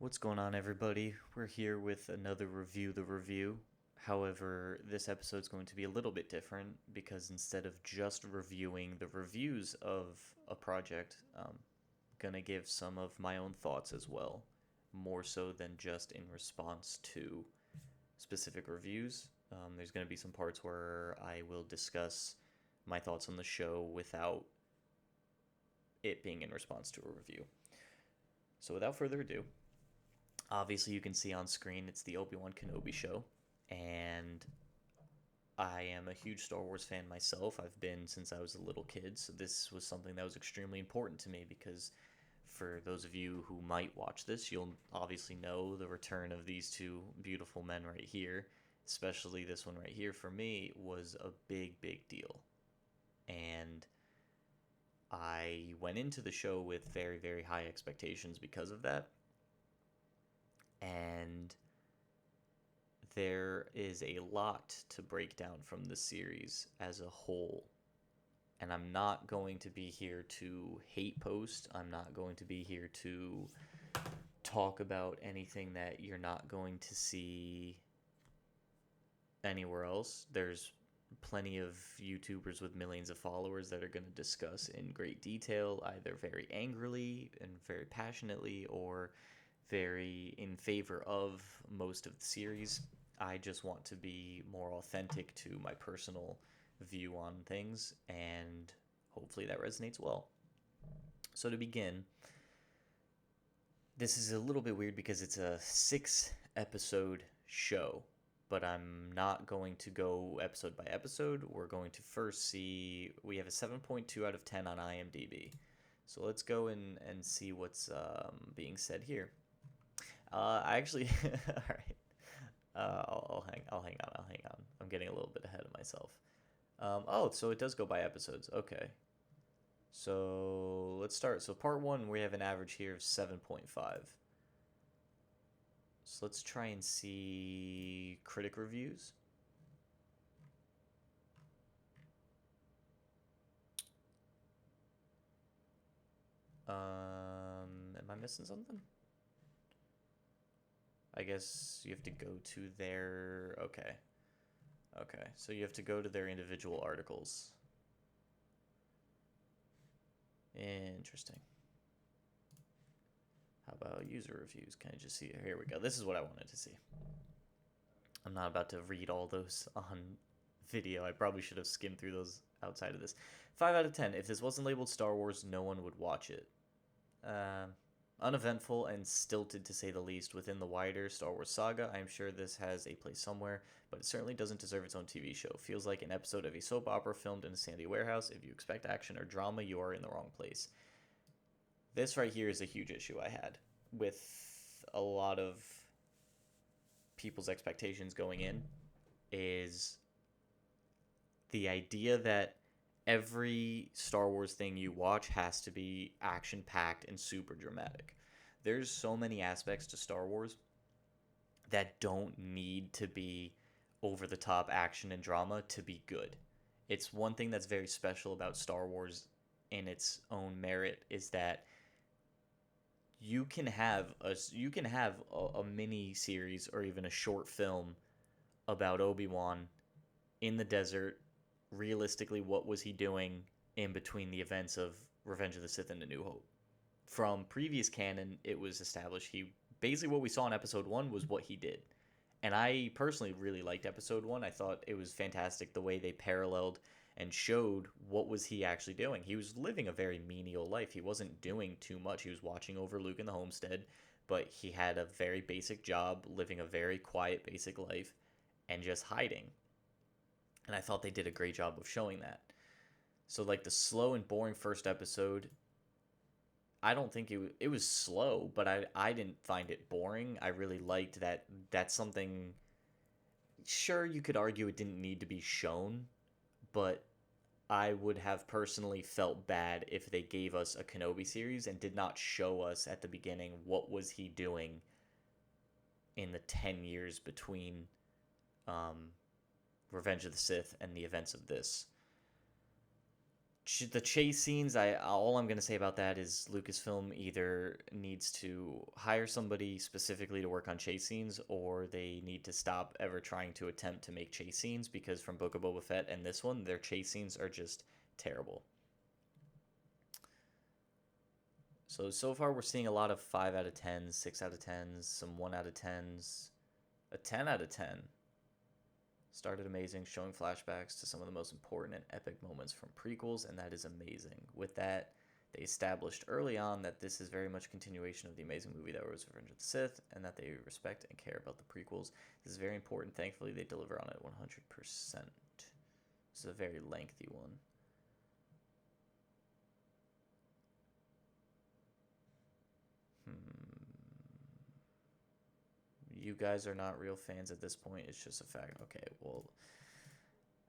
What's going on, everybody? We're here with another review the review. However, this episode's going to be a little bit different because instead of just reviewing the reviews of a project, I'm gonna give some of my own thoughts as well, more so than just in response to specific reviews. There's gonna be some parts where I will discuss my thoughts on the show without it being in response to a review. So, without further ado, obviously, you can see on screen it's the Obi-Wan Kenobi show, and I am a huge Star Wars fan myself. I've been since I was a little kid, so this was something that was extremely important to me because for those of you who might watch this, you'll obviously know the return of these two beautiful men right here, especially this one right here for me was a big, big deal. And I went into the show with very, very high expectations because of that. And there is a lot to break down from the series as a whole. And I'm not going to be here to hate post. I'm not going to be here to talk about anything that you're not going to see anywhere else. There's plenty of YouTubers with millions of followers that are going to discuss in great detail, either very angrily and very passionately or very in favor of most of the series. I just want to be more authentic to my personal view on things, and hopefully that resonates well. So, to begin, this is a little bit weird because it's a 6 episode show, but I'm not going to go episode by episode. We're going to first see, we have a 7.2 out of 10 on IMDb. So let's go and see what's being said here. I actually, all right. I'll hang on. I'm getting a little bit ahead of myself. Oh, so it does go by episodes. Okay. So let's start. So part one, we have an average here of 7.5. So let's try and see critic reviews. Am I missing something? I guess you have to go to their. Okay. Okay. So you have to go to their individual articles. Interesting. How about user reviews? Can I just see it? Here we go. This is what I wanted to see. I'm not about to read all those on video. I probably should have skimmed through those outside of this. 5 out of 10. If this wasn't labeled Star Wars, no one would watch it. Uh, Uneventful and stilted to say the least within the wider Star Wars saga. I am sure this has a place somewhere, but it certainly doesn't deserve its own TV show. Feels like an episode of a soap opera filmed in a sandy warehouse. If you expect action or drama, you are in the wrong place. This right here is a huge issue I had with a lot of people's expectations going in is the idea that every Star Wars thing you watch has to be action packed and super dramatic. There's so many aspects to Star Wars that don't need to be over the top action and drama to be good. It's one thing that's very special about Star Wars in its own merit is that you can have a mini series or even a short film about Obi-Wan in the desert. Realistically, what was he doing in between the events of Revenge of the Sith and A New Hope? From previous canon, it was established he basically what we saw in episode 1 was what he did. And I personally really liked episode 1. I thought it was fantastic the way they paralleled and showed what was he actually doing. He was living a very menial life. He wasn't doing too much. He was watching over Luke in the homestead, but he had a very basic job, living a very quiet basic life and just hiding. And I thought they did a great job of showing that. So like the slow and boring first episode, I don't think it was slow, but I didn't find it boring. I really liked that that's something sure you could argue it didn't need to be shown, but I would have personally felt bad if they gave us a Kenobi series and did not show us at the beginning what was he doing in the 10 years between um, Revenge of the Sith and the events of this. The chase scenes, all I'm gonna say about that is Lucasfilm either needs to hire somebody specifically to work on chase scenes, or they need to stop ever trying to attempt to make chase scenes, because from Book of Boba Fett and this one, their chase scenes are just terrible. So far we're seeing a lot of 5 out of 10s, 6 out of 10s, some 1 out of 10s, a 10 out of 10. Started amazing, showing flashbacks to some of the most important and epic moments from prequels, and that is amazing. With that, they established early on that this is very much a continuation of the amazing movie that was Revenge of the Sith, and that they respect and care about the prequels. This is very important. Thankfully, they deliver on it 100%. This is a very lengthy one. You guys are not real fans at this point. It's just a fact. Okay, well,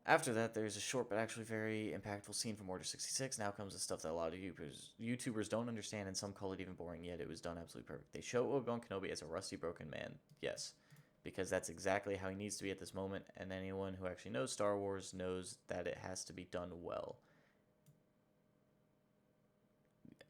after that, there's a short but actually very impactful scene from Order 66. Now comes the stuff that a lot of YouTubers don't understand, and some call it even boring, yet it was done absolutely perfect. They show Obi-Wan Kenobi as a rusty, broken man. Yes, because that's exactly how he needs to be at this moment, and anyone who actually knows Star Wars knows that it has to be done well.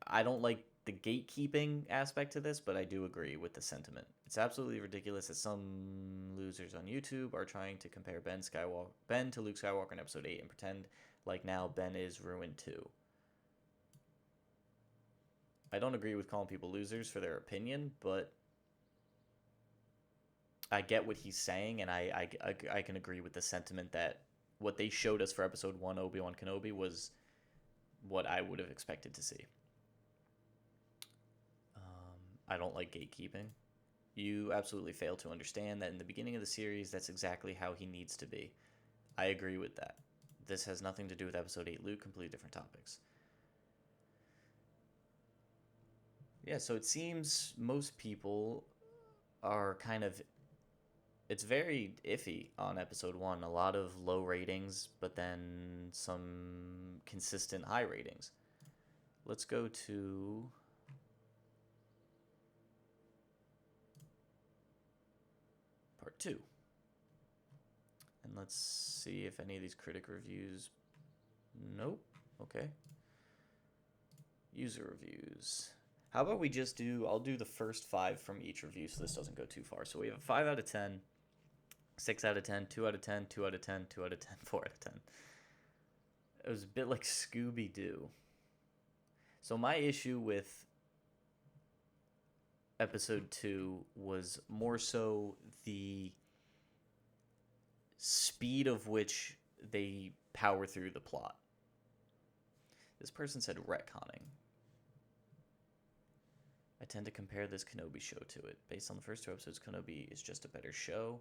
I don't like the gatekeeping aspect to this, but I do agree with the sentiment. It's absolutely ridiculous that some losers on YouTube are trying to compare Ben to Luke Skywalker in Episode 8 and pretend like now Ben is ruined too. I don't agree with calling people losers for their opinion, but I get what he's saying, and I can agree with the sentiment that what they showed us for Episode 1, Obi-Wan Kenobi, was what I would have expected to see. I don't like gatekeeping. You absolutely fail to understand that in the beginning of the series, that's exactly how he needs to be. I agree with that. This has nothing to do with Episode 8 Luke, completely different topics. Yeah, so it seems most people are kind of... It's very iffy on Episode 1. A lot of low ratings, but then some consistent high ratings. Let's go to... Part 2. And let's see if any of these critic reviews... Nope. Okay. User reviews. How about we just do... I'll do the first 5 from each review so this doesn't go too far. So we have a 5 out of 10, 6 out of 10, 2 out of 10, 2 out of 10, 2 out of 10, 4 out of 10. It was a bit like Scooby-Doo. So my issue with Episode 2 was more so the speed of which they power through the plot. This person said retconning. I tend to compare this Kenobi show to it. Based on the first 2 episodes, Kenobi is just a better show,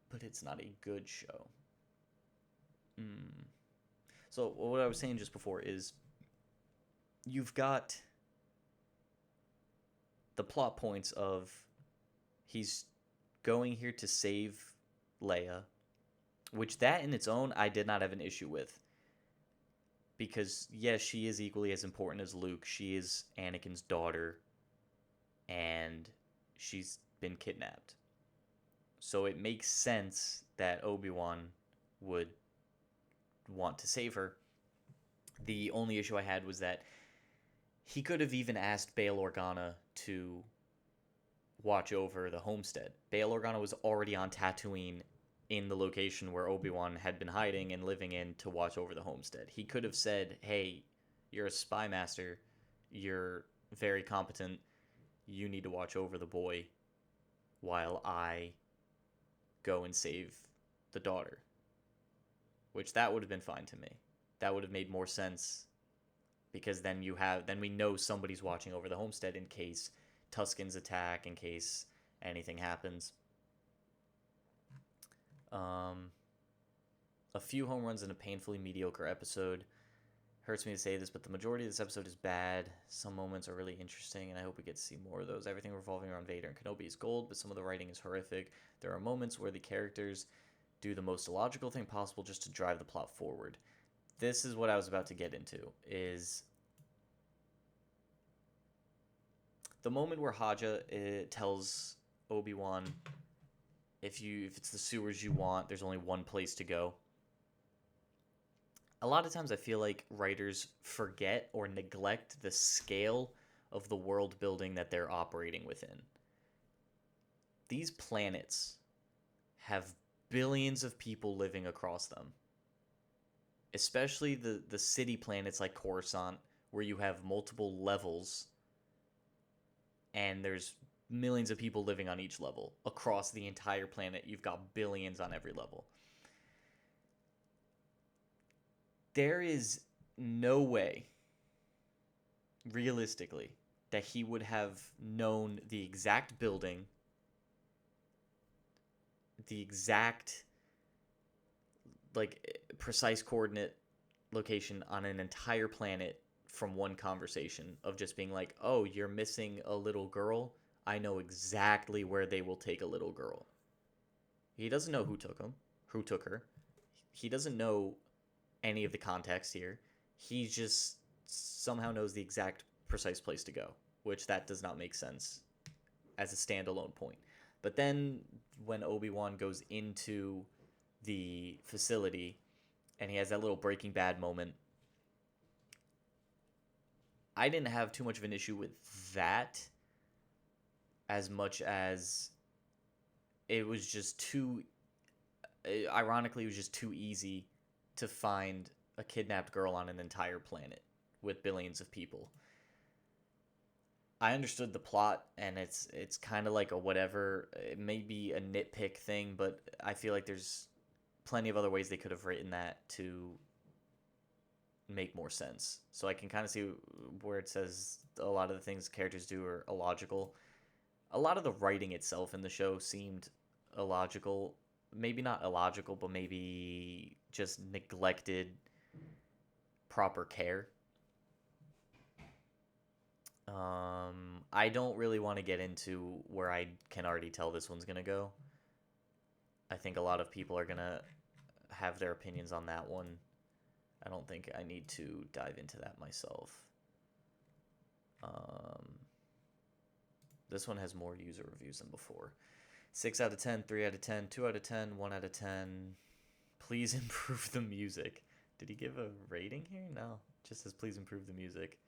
but it's not a good show. So what I was saying just before is you've got the plot points of he's going here to save Leia, which that in its own I did not have an issue with. Because, yes, she is equally as important as Luke. She is Anakin's daughter, and she's been kidnapped. So it makes sense that Obi-Wan would want to save her. The only issue I had was that he could have even asked Bail Organa to watch over the homestead. Bail Organa was already on Tatooine in the location where Obi-Wan had been hiding and living in to watch over the homestead. He could have said, hey, you're a spy master. You're very competent. You need to watch over the boy while I go and save the daughter. Which that would have been fine to me. That would have made more sense, because then we know somebody's watching over the homestead in case Tuscans attack, in case anything happens. A few home runs in a painfully mediocre episode. Hurts me to say this, but the majority of this episode is bad. Some moments are really interesting, and I hope we get to see more of those. Everything revolving around Vader and Kenobi is gold, but some of the writing is horrific. There are moments where the characters do the most illogical thing possible just to drive the plot forward. This is what I was about to get into, is the moment where Haja tells Obi-Wan, if it's the sewers you want, there's only one place to go. a lot of times I feel like writers forget or neglect the scale of the world building that they're operating within. These planets have billions of people living across them, especially the city planets like Coruscant, where you have multiple levels and there's millions of people living on each level. Across the entire planet, you've got billions on every level. There is no way, realistically, that he would have known the exact building, the exact, like, precise coordinate location on an entire planet from one conversation of just being like, oh, you're missing a little girl. I know exactly where they will take a little girl. He doesn't know who took her. He doesn't know any of the context here. He just somehow knows the exact precise place to go, which that does not make sense as a standalone point. But then when Obi-Wan goes into the facility and he has that little Breaking Bad moment, I didn't have too much of an issue with that as much as it was just too, ironically, it was just too easy to find a kidnapped girl on an entire planet with billions of people. I understood the plot, and it's kind of like a whatever. It may be a nitpick thing, but I feel like there's plenty of other ways they could have written that to make more sense. So I can kind of see where it says a lot of the things characters do are illogical. A lot of the writing itself in the show seemed illogical. Maybe not illogical, but maybe just neglected proper care. I don't really want to get into where I can already tell this one's going to go. I think a lot of people are going to have their opinions on that one. I don't think I need to dive into that myself. This one has more user reviews than before. 6 out of 10, 3 out of 10, 2 out of 10, 1 out of 10. Please improve the music. Did he give a rating here? No. Just says please improve the music.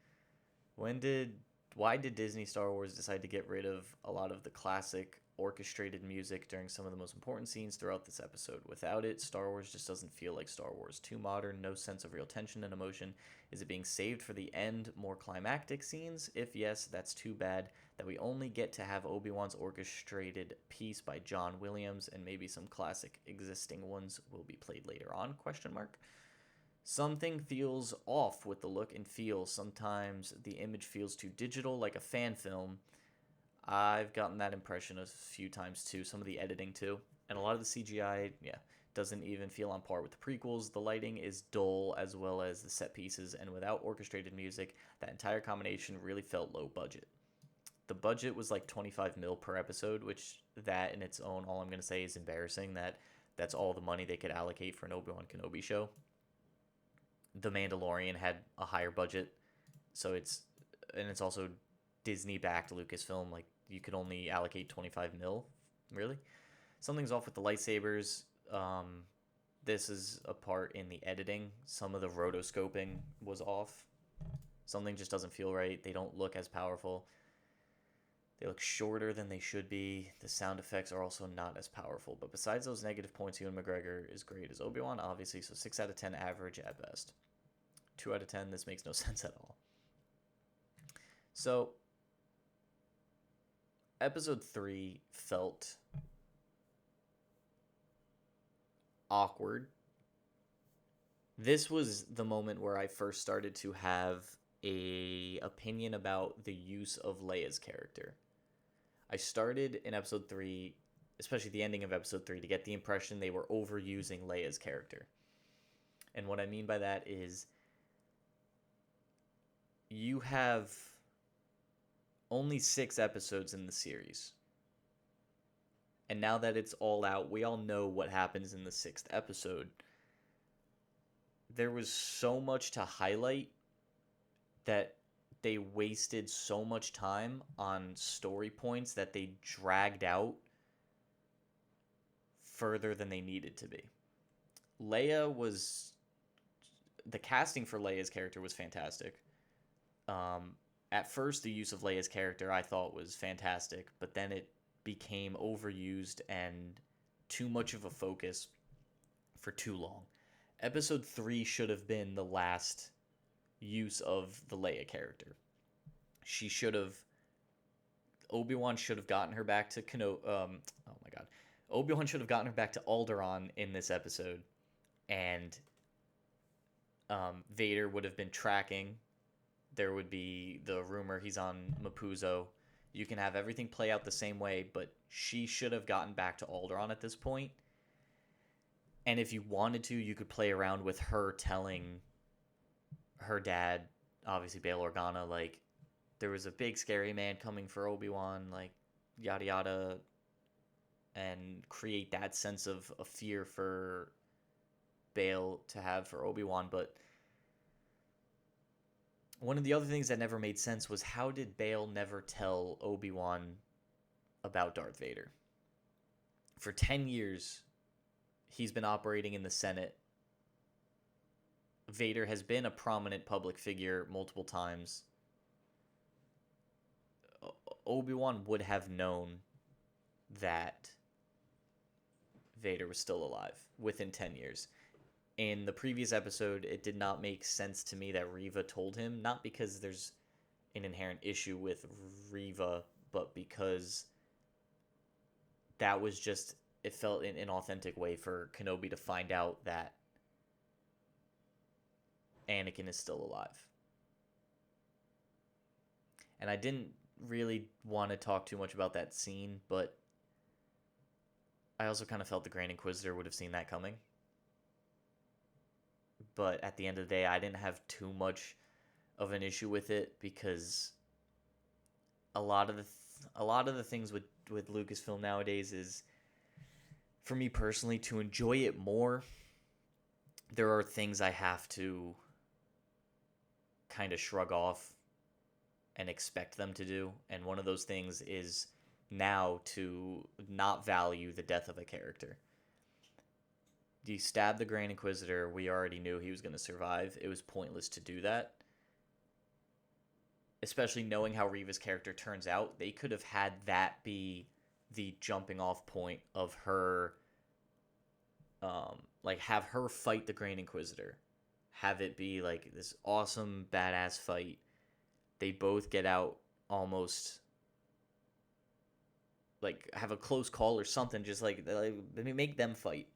Why did Disney Star Wars decide to get rid of a lot of the classic orchestrated music during some of the most important scenes throughout this episode? Without it, Star Wars just doesn't feel like Star Wars. Too modern, no sense of real tension and emotion. Is it being saved for the end, more climactic scenes? If yes, that's too bad that we only get to have Obi-Wan's orchestrated piece by John Williams, and maybe some classic existing ones will be played later on, ? Something feels off with the look and feel. Sometimes the image feels too digital, like a fan film. I've gotten that impression a few times too. Some of the editing too. And a lot of the CGI, doesn't even feel on par with the prequels. The lighting is dull, as well as the set pieces, and without orchestrated music, that entire combination really felt low budget. The budget was like 25 mil per episode, which that in its own, all I'm going to say is embarrassing that that's all the money they could allocate for an Obi-Wan Kenobi show. The Mandalorian had a higher budget, so it's also Disney-backed Lucasfilm. Like, you could only allocate 25 mil, really. Something's off with the lightsabers. This is a part in the editing. Some of the rotoscoping was off. Something just doesn't feel right. They don't look as powerful. They look shorter than they should be. The sound effects are also not as powerful. But besides those negative points, Ewan McGregor is great as Obi-Wan, obviously, so 6 out of 10 average at best. 2 out of 10, this makes no sense at all. So, episode 3 felt awkward. This was the moment where I first started to have a opinion about the use of Leia's character. I started in episode 3, especially the ending of episode 3, to get the impression they were overusing Leia's character. And what I mean by that is, you have only 6 episodes in the series. And now that it's all out, we all know what happens in the 6th episode. There was so much to highlight that they wasted so much time on story points that they dragged out further than they needed to be. Leia was the casting for Leia's character was fantastic. At first, the use of Leia's character I thought was fantastic, but then it became overused and too much of a focus for too long. Episode 3 should have been the last use of the Leia character. She should have. Obi-Wan should have gotten her back to Kenobi. Oh my god. Obi-Wan should have gotten her back to Alderaan in this episode, and Vader would have been tracking. There would be the rumor he's on Mapuzo. You can have everything play out the same way, but she should have gotten back to Alderaan at this point. And if you wanted to, you could play around with her telling her dad, obviously Bail Organa, like, there was a big scary man coming for Obi-Wan, like, yada yada, and create that sense of a fear for Bail to have for Obi-Wan. But one of the other things that never made sense was, how did Bail never tell Obi-Wan about Darth Vader? For 10 years, he's been operating in the Senate. Vader has been a prominent public figure multiple times. Obi-Wan would have known that Vader was still alive within 10 years. In the previous episode, it did not make sense to me that Reva told him, not because there's an inherent issue with Reva, but because that was just, it felt an inauthentic way for Kenobi to find out that Anakin is still alive. And I didn't really want to talk too much about that scene, but I also kind of felt the Grand Inquisitor would have seen that coming. But at the end of the day, I didn't have too much of an issue with it, because a lot of the things with Lucasfilm nowadays is, for me personally, to enjoy it more, there are things I have to kind of shrug off and expect them to do. And one of those things is now to not value the death of a character. You stab the Grand Inquisitor, we already knew he was going to survive. It was pointless to do that. Especially knowing how Reva's character turns out, they could have had that be the jumping off point of her, like, have her fight the Grand Inquisitor. Have it be like this awesome badass fight. They both get out almost, like, have a close call or something, just like make them fight.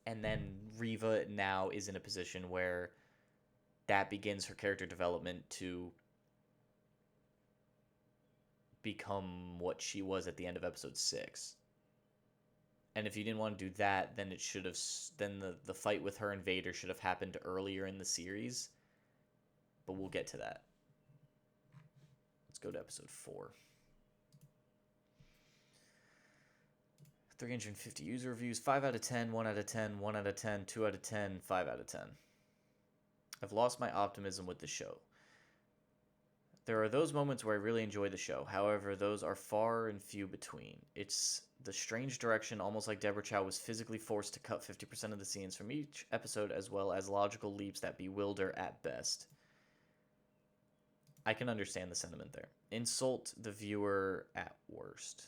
And then Reva now is in a position where that begins her character development to become what she was at the end of episode 6. And if you didn't want to do that, then it should have, then the fight with her and Vader should have happened earlier in the series. But we'll get to that. Let's go to episode 4. 350 user reviews, 5 out of 10, 1 out of 10, 1 out of 10, 2 out of 10, 5 out of 10. I've lost my optimism with the show. There are those moments where I really enjoy the show. However, those are far and few between. It's the strange direction, almost like Deborah Chow was physically forced to cut 50% of the scenes from each episode, as well as logical leaps that bewilder at best. I can understand the sentiment there. Insult the viewer at worst.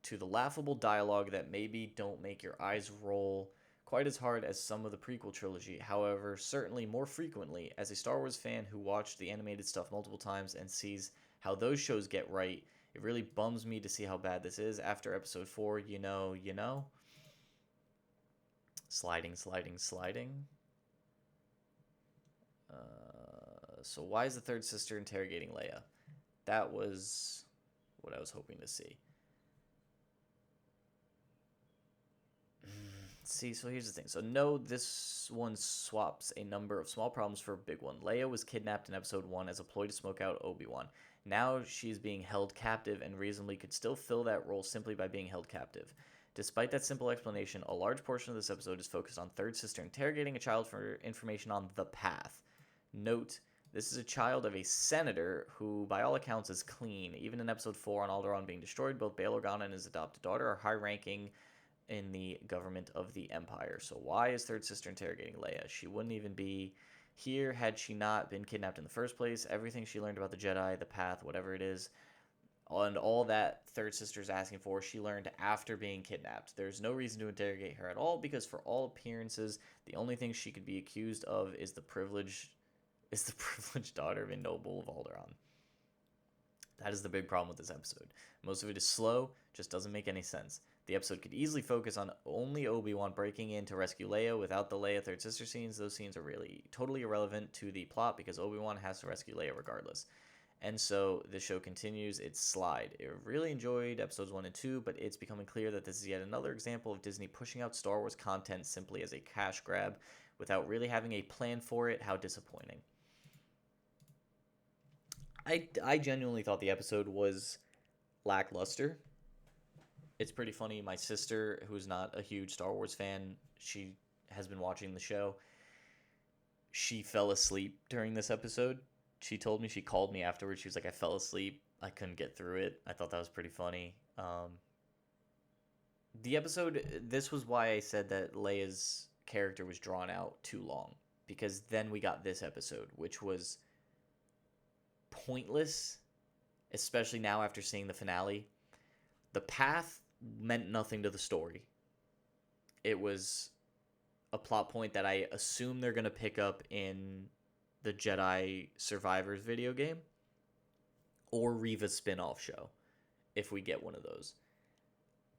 To the laughable dialogue that maybe don't make your eyes roll quite as hard as some of the prequel trilogy, however, certainly more frequently, as a Star Wars fan who watched the animated stuff multiple times and sees how those shows get right, it really bums me to see how bad this is after episode 4, you know. Sliding. So why is the third sister interrogating Leia? That was what I was hoping to see. See, so here's the thing. So no, this one swaps a number of small problems for a big one. Leia was kidnapped in episode 1 as a ploy to smoke out Obi-Wan. Now she's being held captive and reasonably could still fill that role simply by being held captive. Despite that simple explanation, a large portion of this episode is focused on third sister interrogating a child for information on the path. Note, this is a child of a senator who, by all accounts, is clean. Even in episode 4 on Alderaan being destroyed, both Bail Organa and his adopted daughter are high-ranking in the government of the Empire. So why is third sister interrogating Leia? She wouldn't even be here had she not been kidnapped in the first place. Everything she learned about the Jedi, the path, whatever it is, and all that third sister's asking for, she learned after being kidnapped. There's no reason to interrogate her at all, because for all appearances, the only thing she could be accused of is the privileged daughter of a noble of Alderaan. That is the big problem with this episode. Most of it is slow, just doesn't make any sense. The episode could easily focus on only Obi-Wan breaking in to rescue Leia without the Leia third sister scenes. Those scenes are really totally irrelevant to the plot because Obi-Wan has to rescue Leia regardless. And so the show continues its slide. I really enjoyed episodes 1 and 2, but it's becoming clear that this is yet another example of Disney pushing out Star Wars content simply as a cash grab without really having a plan for it. How disappointing. I genuinely thought the episode was lackluster. It's pretty funny. My sister, who's not a huge Star Wars fan, she has been watching the show. She fell asleep during this episode. She told me, she called me afterwards. She was like, I fell asleep. I couldn't get through it. I thought that was pretty funny. The episode, this was why I said that Leia's character was drawn out too long. Because then we got this episode, which was pointless, especially now after seeing the finale. The path meant nothing to the story. It was a plot point that I assume they're going to pick up in the Jedi Survivors video game or Reva's spin-off show, if we get one of those.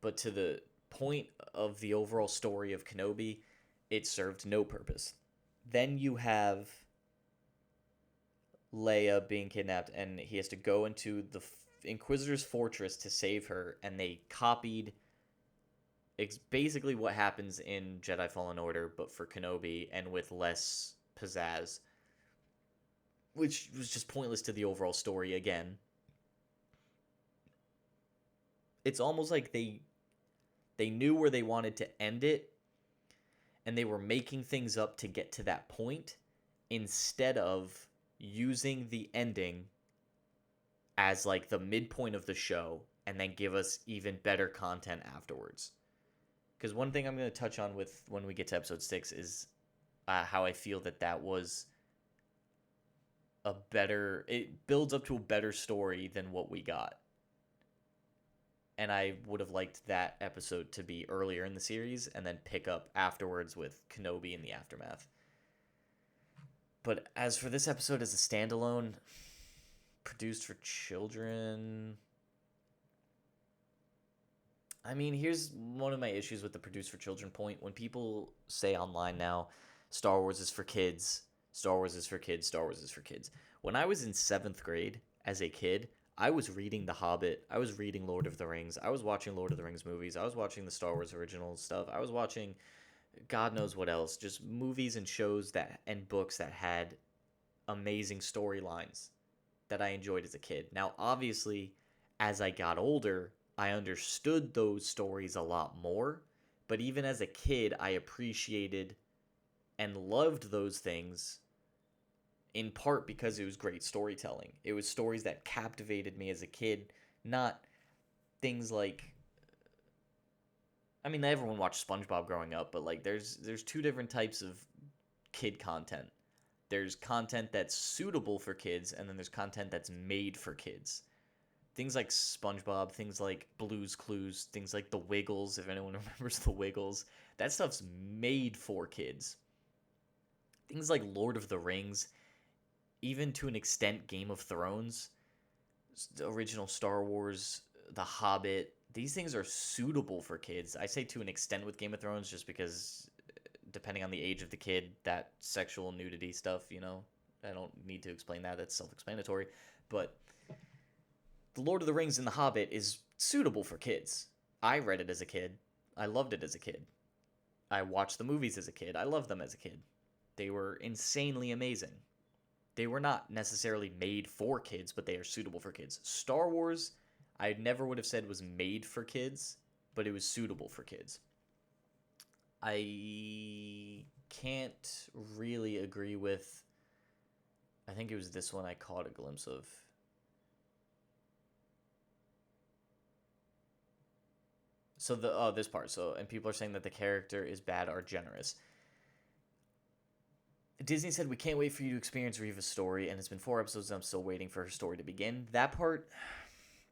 But to the point of the overall story of Kenobi, it served no purpose. Then you have Leia being kidnapped, and he has to go into the Inquisitor's fortress to save her, and they copied basically what happens in Jedi Fallen Order, but for Kenobi, and with less pizzazz, which was just pointless to the overall story again. It's almost like they knew where they wanted to end it, and they were making things up to get to that point, instead of using the ending as like the midpoint of the show and then give us even better content afterwards. Because one thing I'm going to touch on with when we get to episode 6 is how I feel that was it builds up to a better story than what we got. And I would have liked that episode to be earlier in the series and then pick up afterwards with Kenobi in the aftermath. But as for this episode as a standalone, produced for children, I mean, here's one of my issues with the produced for children point. When people say online now, Star Wars is for kids, Star Wars is for kids, Star Wars is for kids. When I was in 7th grade as a kid, I was reading The Hobbit, I was reading Lord of the Rings, I was watching Lord of the Rings movies, I was watching the Star Wars original stuff, I was watching God knows what else, just movies and shows and books that had amazing storylines that I enjoyed as a kid. Now, obviously, as I got older, I understood those stories a lot more, but even as a kid, I appreciated and loved those things in part because it was great storytelling. It was stories that captivated me as a kid, not things like, I mean, everyone watched SpongeBob growing up, but like there's two different types of kid content. There's content that's suitable for kids, and then there's content that's made for kids. Things like SpongeBob, things like Blue's Clues, things like The Wiggles, if anyone remembers The Wiggles, that stuff's made for kids. Things like Lord of the Rings, even to an extent Game of Thrones, the original Star Wars, The Hobbit, these things are suitable for kids. I say to an extent with Game of Thrones just because depending on the age of the kid, that sexual nudity stuff, I don't need to explain that. That's self-explanatory. But The Lord of the Rings and The Hobbit is suitable for kids. I read it as a kid. I loved it as a kid. I watched the movies as a kid. I loved them as a kid. They were insanely amazing. They were not necessarily made for kids, but they are suitable for kids. Star Wars, I never would have said was made for kids, but it was suitable for kids. I can't really agree with, I think it was this one I caught a glimpse of. So this part. So, and people are saying that the character is bad or generous. Disney said, "We can't wait for you to experience Reva's story, and it's been 4 episodes and I'm still waiting for her story to begin." That part,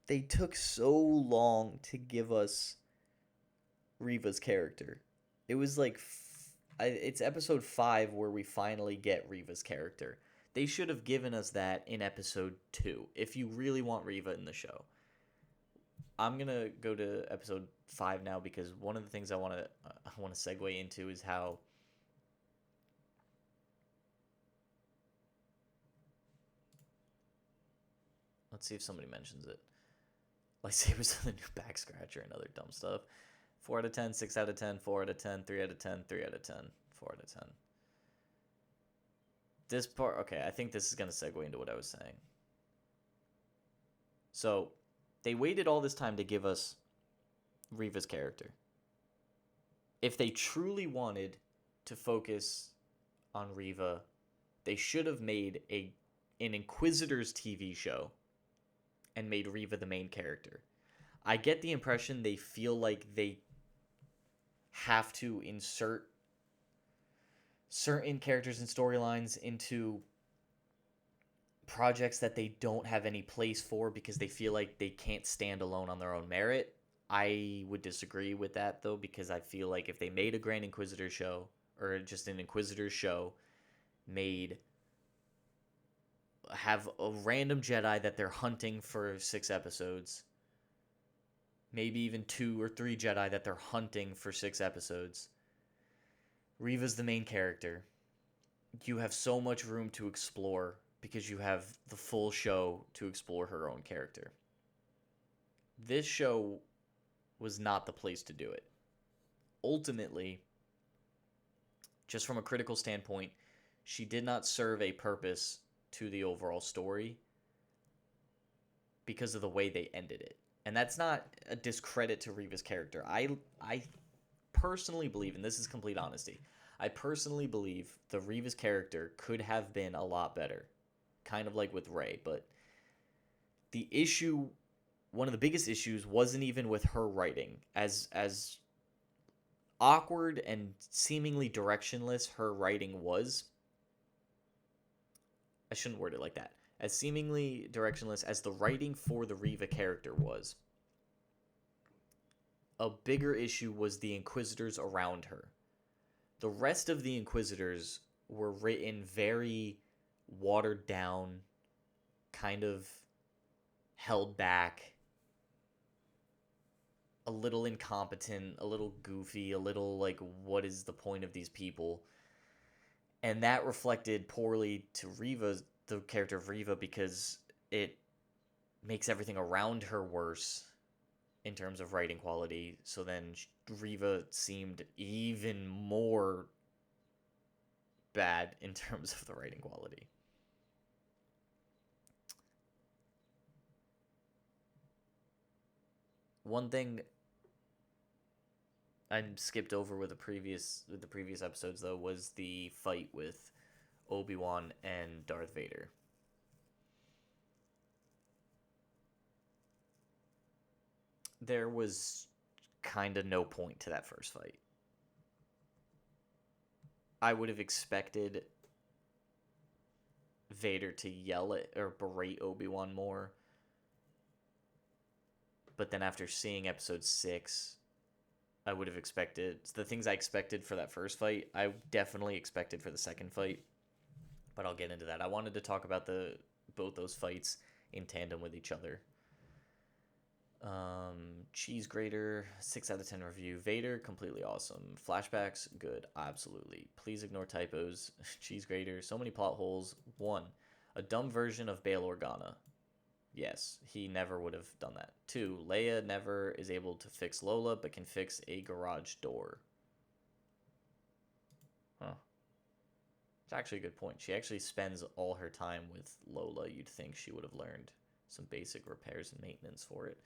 they took so long to give us Reva's character. It was like, it's episode 5 where we finally get Reva's character. They should have given us that in episode 2, if you really want Reva in the show. I'm going to go to episode 5 now, because one of the things I want to segue into is how let's see if somebody mentions it. Lightsabers are the new back scratcher and other dumb stuff. 4 out of 10, 6 out of 10, 4 out of 10, 3 out of 10, 3 out of 10, 4 out of 10. This part, okay, I think this is going to segue into what I was saying. So, they waited all this time to give us Reva's character. If they truly wanted to focus on Reva, they should have made an Inquisitors TV show and made Reva the main character. I get the impression they feel like they have to insert certain characters and storylines into projects that they don't have any place for because they feel like they can't stand alone on their own merit. I would disagree with that, though, because I feel like if they made a Grand Inquisitor show, or just an Inquisitor show, have a random Jedi that they're hunting for 6 episodes, maybe even 2 or 3 Jedi that they're hunting for 6 episodes. Reva's the main character. You have so much room to explore because you have the full show to explore her own character. This show was not the place to do it. Ultimately, just from a critical standpoint, she did not serve a purpose to the overall story because of the way they ended it. And that's not a discredit to Reva's character. I personally believe, and this is complete honesty, I personally believe the Reva's character could have been a lot better. Kind of like with Rey, but the issue, one of the biggest issues, wasn't even with her writing. As awkward and seemingly directionless her writing was, I shouldn't word it like that. As seemingly directionless as the writing for the Reva character was, a bigger issue was the Inquisitors around her. The rest of the Inquisitors were written very watered down, kind of held back, a little incompetent, a little goofy, a little like, what is the point of these people? And that reflected poorly to Reva, the character of Reva, because it makes everything around her worse in terms of writing quality. So then Reva seemed even more bad in terms of the writing quality. One thing I skipped over with the previous episodes, though, was the fight with Obi-Wan and Darth Vader. There was kind of no point to that first fight. I would have expected Vader to yell at or berate Obi-Wan more. But then after seeing episode 6, I would have expected the things I expected for that first fight, I definitely expected for the second fight. But I'll get into that. I wanted to talk about both those fights in tandem with each other. Cheese grater, 6 out of 10 review. Vader, completely awesome. Flashbacks, good, absolutely. Please ignore typos. Cheese grater, so many plot holes. 1, a dumb version of Bail Organa. Yes, he never would have done that. 2, Leia never is able to fix Lola, but can fix a garage door. Huh. It's actually a good point. She actually spends all her time with Lola. You'd think she would have learned some basic repairs and maintenance for it.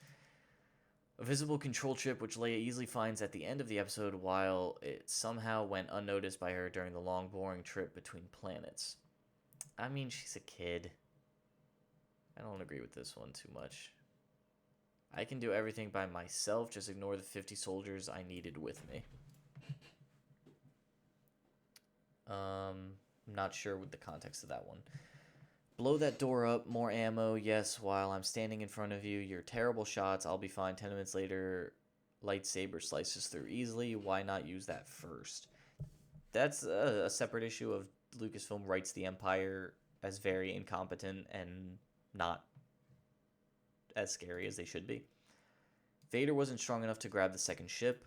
A visible control chip, which Leia easily finds at the end of the episode, while it somehow went unnoticed by her during the long, boring trip between planets. I mean, she's a kid. I don't agree with this one too much. I can do everything by myself. Just ignore the 50 soldiers I needed with me. Not sure with the context of that one. Blow that door up. More ammo. Yes, while I'm standing in front of you. Your terrible shots. I'll be fine. 10 minutes later, lightsaber slices through easily. Why not use that first? That's a separate issue of Lucasfilm writes the Empire as very incompetent and not as scary as they should be. Vader wasn't strong enough to grab the second ship.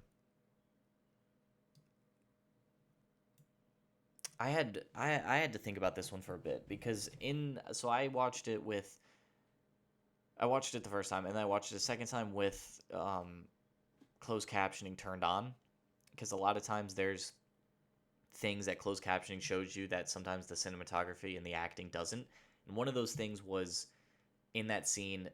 I had to think about this one for a bit because I watched it the first time and then I watched it a second time with closed captioning turned on, because a lot of times there's things that closed captioning shows you that sometimes the cinematography and the acting doesn't. And one of those things was in that scene.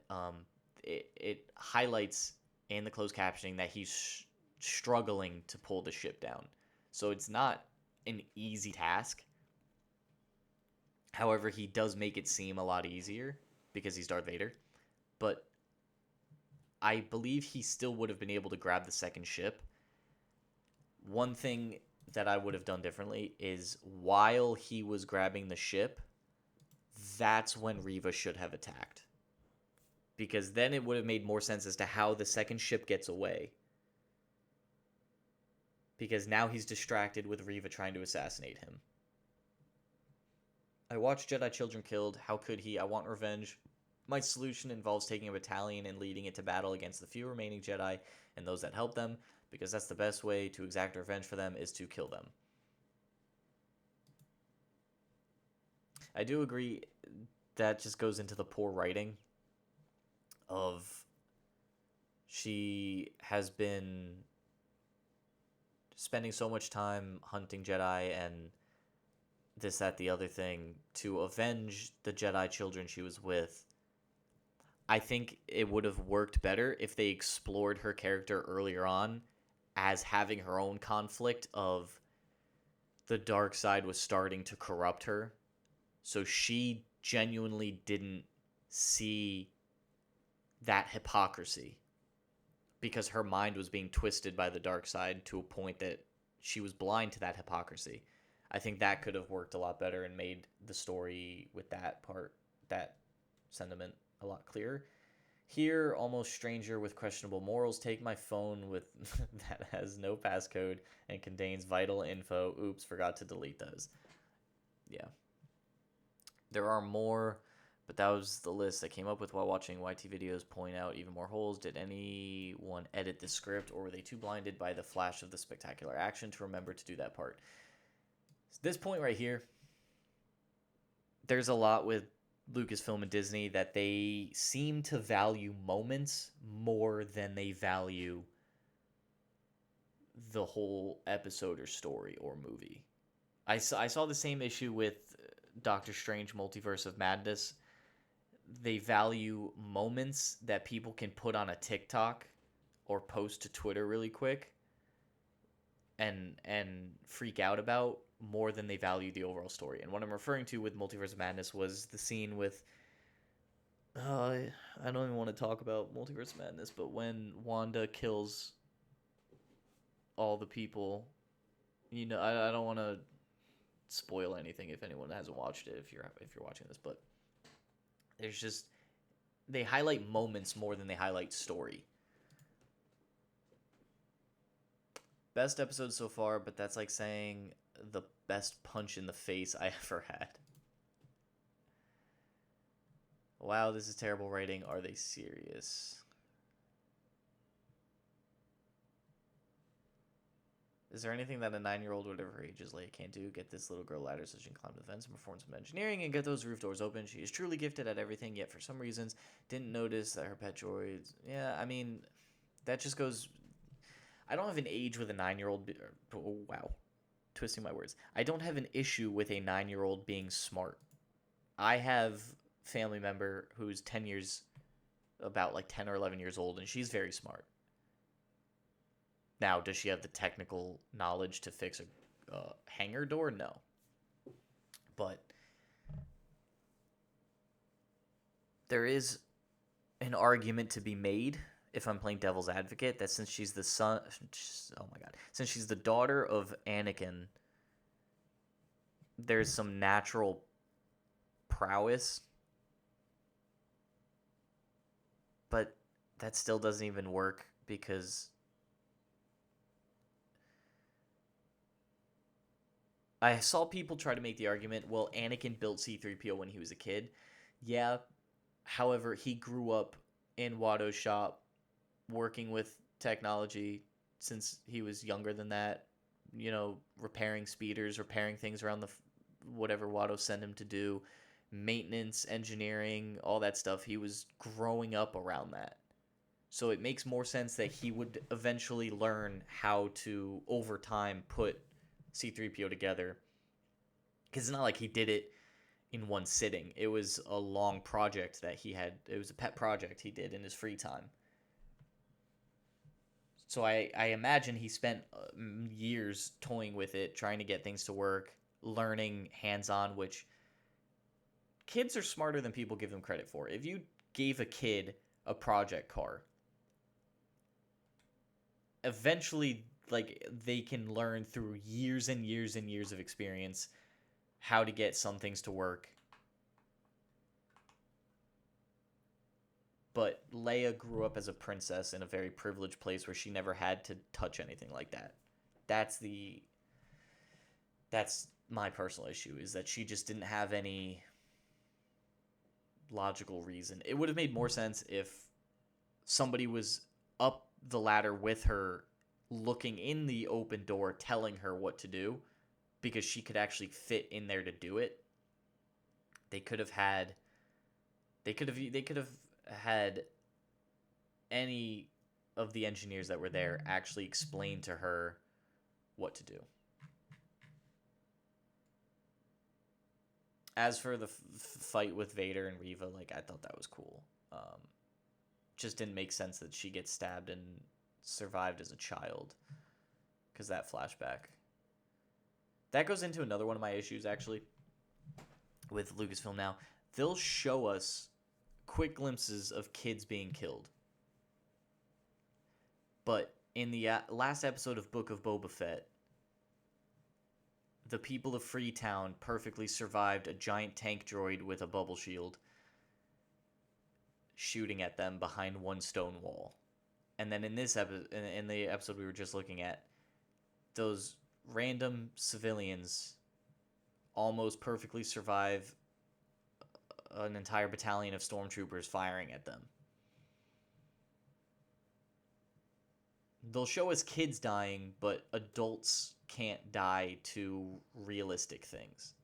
It highlights in the closed captioning that he's struggling to pull the ship down. So it's not an easy task. However, he does make it seem a lot easier because he's Darth Vader. But I believe he still would have been able to grab the second ship. One thing that I would have done differently is while he was grabbing the ship, that's when Reva should have attacked. Because then it would have made more sense as to how the second ship gets away. Because now he's distracted with Reva trying to assassinate him. I watched Jedi Children Killed. How could he? I want revenge. My solution involves taking a battalion and leading it to battle against the few remaining Jedi and those that help them, because that's the best way to exact revenge for them is to kill them. I do agree that just goes into the poor writing of she has been spending so much time hunting Jedi and this, that, the other thing to avenge the Jedi children she was with. I think it would have worked better if they explored her character earlier on as having her own conflict of the dark side was starting to corrupt her. So she genuinely didn't see that hypocrisy because her mind was being twisted by the dark side to a point that she was blind to that hypocrisy. I think that could have worked a lot better and made the story with that part, that sentiment, a lot clearer. Here, almost stranger with questionable morals. Take my phone with that has no passcode and contains vital info. Oops, forgot to delete those. Yeah. There are more, but that was the list I came up with while watching YT videos point out even more holes. Did anyone edit the script, or were they too blinded by the flash of the spectacular action to remember to do that part? This point right here, there's a lot with Lucasfilm and Disney that they seem to value moments more than they value the whole episode or story or movie. I saw the same issue with Doctor Strange Multiverse of Madness. They value moments that people can put on a TikTok or post to Twitter really quick and freak out about more than they value the overall story. And what I'm referring to with Multiverse of Madness was the scene with I don't even want to talk about Multiverse of Madness, but when Wanda kills all the people, I don't want to spoil anything if anyone hasn't watched it, if you're watching this, but there's just, they highlight moments more than they highlight story. Best episode so far, but that's like saying the best punch in the face I ever had. Wow, this is terrible writing. Are they serious? Is there anything that a 9-year-old, whatever age is Leia, can't do? Get this little girl ladder so she can climb the fence and perform some engineering and get those roof doors open. She is truly gifted at everything, yet for some reasons didn't notice that her pet droids... Yeah, I mean, that just goes... I don't have an age with a 9-year-old... Oh, wow. Twisting my words. I don't have an issue with a 9-year-old being smart. I have family member who's 10 years... about like 10 or 11 years old, and she's very smart. Now, does she have the technical knowledge to fix a hangar door? No. But there is an argument to be made if I'm playing devil's advocate, that since she's the son, oh my god, since she's the daughter of Anakin, there's some natural prowess, but that still doesn't even work because I saw people try to make the argument, well, Anakin built C3PO when he was a kid. Yeah, however, he grew up in Watto's shop working with technology since he was younger than that, repairing speeders, repairing things around the whatever Watto sent him to do, maintenance, engineering, all that stuff. He was growing up around that. So it makes more sense that he would eventually learn how to, over time, put C3PO together. Because it's not like he did it in one sitting. It was a long project that he had. It was a pet project he did in his free time. So I imagine he spent years toying with it, trying to get things to work, learning hands-on, which kids are smarter than people give them credit for. If you gave a kid a project car, eventually, like, they can learn through years and years and years of experience how to get some things to work. But Leia grew up as a princess in a very privileged place where she never had to touch anything like that. That's my personal issue, is that she just didn't have any logical reason. It would have made more sense if somebody was up the ladder with her, looking in the open door, telling her what to do, because she could actually fit in there to do it. They could have had any of the engineers that were there actually explain to her what to do. As for the fight with Vader and Reva, like, I thought that was cool. Just didn't make sense that she gets stabbed and survived as a child, because that flashback. That goes into another one of my issues, actually, with Lucasfilm now. They'll show us quick glimpses of kids being killed. But in the last episode of Book of Boba Fett, the people of Freetown perfectly survived a giant tank droid with a bubble shield shooting at them behind one stone wall. And then in this in the episode we were just looking at, those random civilians almost perfectly survive an entire battalion of stormtroopers firing at them. They'll show us kids dying, but adults can't die to realistic things.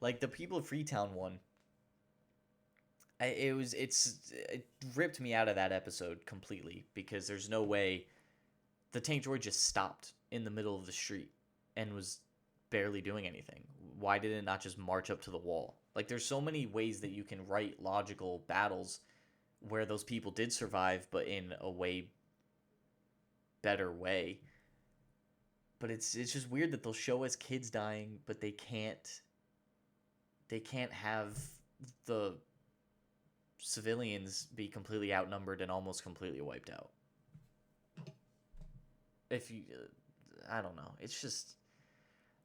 Like the people of Freetown one, it ripped me out of that episode completely, because there's no way the tank droid just stopped in the middle of the street and was barely doing anything. Why did it not just march up to the wall? Like, there's so many ways that you can write logical battles where those people did survive, but in a way better way. But it's just weird that they'll show us kids dying, but they can't have the civilians be completely outnumbered and almost completely wiped out. If you I don't know. It's just,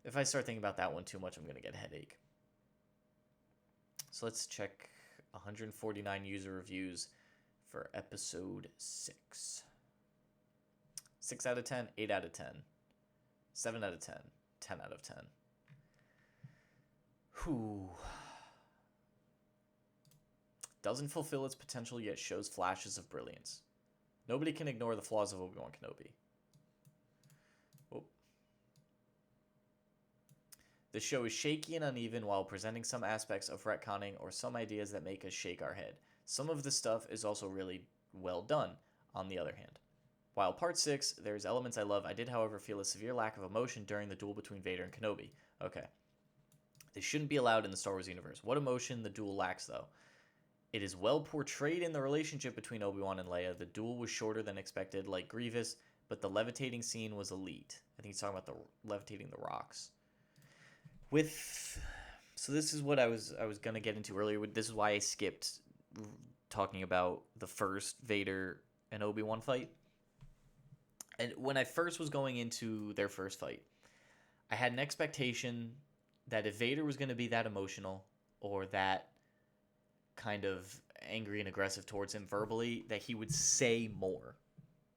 if I start thinking about that one too much, I'm going to get a headache. So let's check 149 user reviews for episode 6. 6 out of 10, 8 out of 10, 7 out of 10, 10 out of 10. Whew. Doesn't fulfill its potential, yet shows flashes of brilliance. Nobody can ignore the flaws of Obi-Wan Kenobi. The show is shaky and uneven while presenting some aspects of retconning or some ideas that make us shake our head. Some of the stuff is also really well done, on the other hand. While part 6, there's elements I love, I did, however, feel a severe lack of emotion during the duel between Vader and Kenobi. Okay. This shouldn't be allowed in the Star Wars universe. What emotion the duel lacks, though? It is well portrayed in the relationship between Obi-Wan and Leia. The duel was shorter than expected, like Grievous, but the levitating scene was elite. I think he's talking about the levitating the rocks. So this is what I was gonna get into earlier. This is why I skipped talking about the first Vader and Obi-Wan fight. And when I first was going into their first fight, I had an expectation that if Vader was going to be that emotional or that kind of angry and aggressive towards him verbally, that he would say more.